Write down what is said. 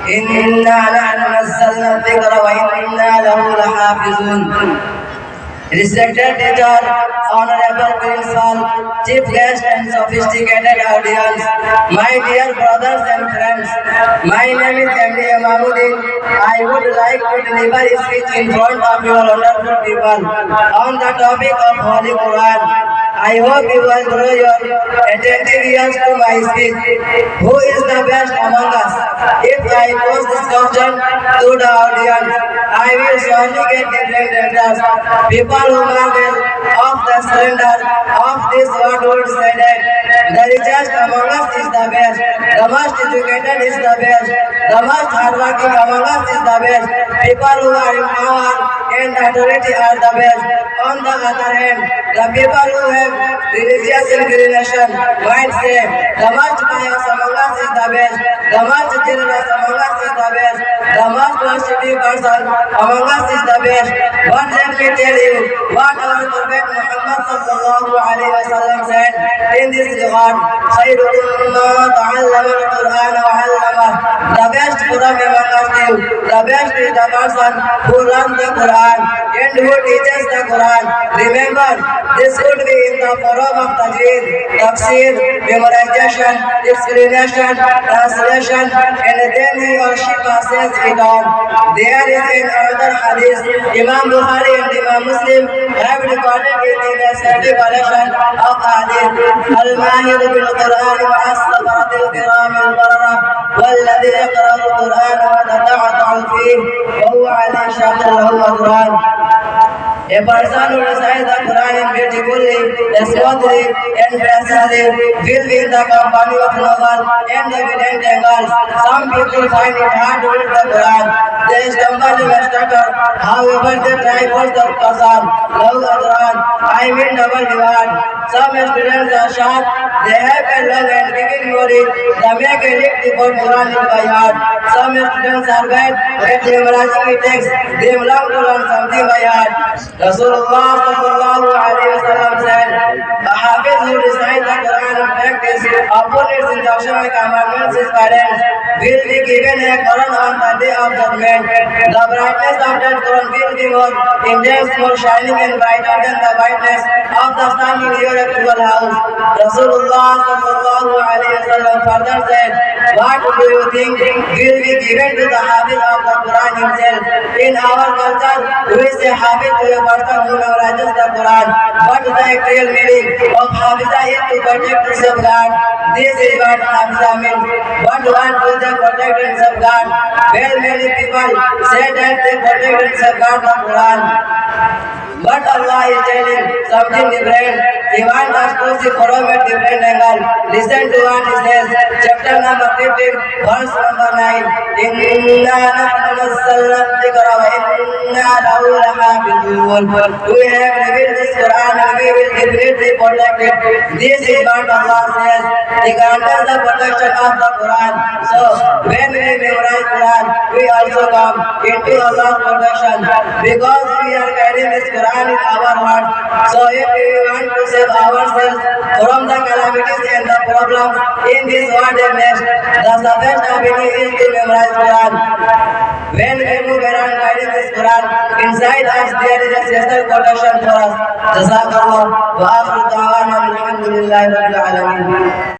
إنا نحن نزلنا الذكر وإنا له لحافظون. Respected teacher, honorable principal, chief guest and sophisticated audience, my dear brothers and friends, my name is MD Imamuddin. I would like to deliver a speech in front of your wonderful people on the topic of Holy Quran. I hope you will throw your attentive ears to my speech. Who is the best among us? If I pose this question to the audience, I will surely get different answers. People who marvel of the splendor of this world would say that the richest among us is the best, the most educated is the best, the most hardworking among us is the best. People who are in power and authority are the best. On the other hand, the people who have religious inclination might say the most pious among us is the best, the most generous among us is the best, the most positive person among us is the best. But let me tell you what our Prophet Muhammad sallallahu alaihi wasallam said in this regard. Khairukum man ta'allama al-Quran wa 'allama. The best Quran among us is the best is the person who learns the Quran and who teaches the Quran. Remember, this could be in the form of tajweed, tafsir, memorization, explanation, translation, and then he or she passes it on. There is another hadith, Imam Bukhari and Imam Muslim have recorded it in a sahih collection of hadith. Al-Mahir bil-Quran wa as-safarat al-kiram al-barara والذي يقرأ القرآن ويتتعتع فيه وهو عليه شاق له أجران. A person who recites the Quran beautifully, smoothly, and precisely will be in the company of noble and evident angles. Some people find it hard to read the Quran. They stumble and stutter. However, they try for the Qasam, Lahu Adran, I mean double reward. Some students are sharp. They have a long and vivid memory. They make a lick to put Quran in by heart. Some students are bad at memorizing the text. They love to learn something by heart. Rasulullah sallallahu alaihi wasallam said, a Hafiz who recites the Quran in practice upon its instruction and commandments, his parents will be given a Quran on the day of judgment. The brightness of that Quran will be more intense, more shining and brighter than the brightness of the sun in your actual house. Rasulullah sallallahu alaihi wasallam further said, what do you think will be given to the Hafiz of the Quran himself? In our culture, we say Hafiz to a person who memorizes the Quran, but the actual meaning of Hafiza is to protect and safeguard. This is what Hafiza means. But what do they protect and safeguard? Well, many people say that they protect and safeguard the Quran. But Allah is telling something different. He wants us to see from a different angle. Listen to what He says. Chapter number 15, verse number 9. Inna nahnu nazzalna al-dhikra wa inna lahu lahafizun. We have revealed this Quran and we will definitely protect it. This is what Allah says. He grants us the protection of the Quran. So when we memorize Quran, we also come into Allah's protection because we are carrying this Quran in our heart. So if we want to save ourselves from the calamities and the problems in this world and next, the safest avenue is to memorize Quran. When we move around carrying this Quran, inside us there is a special protection for us. Jazakallah wa akhiru da'wana alhamdulillahi rabbil alamin.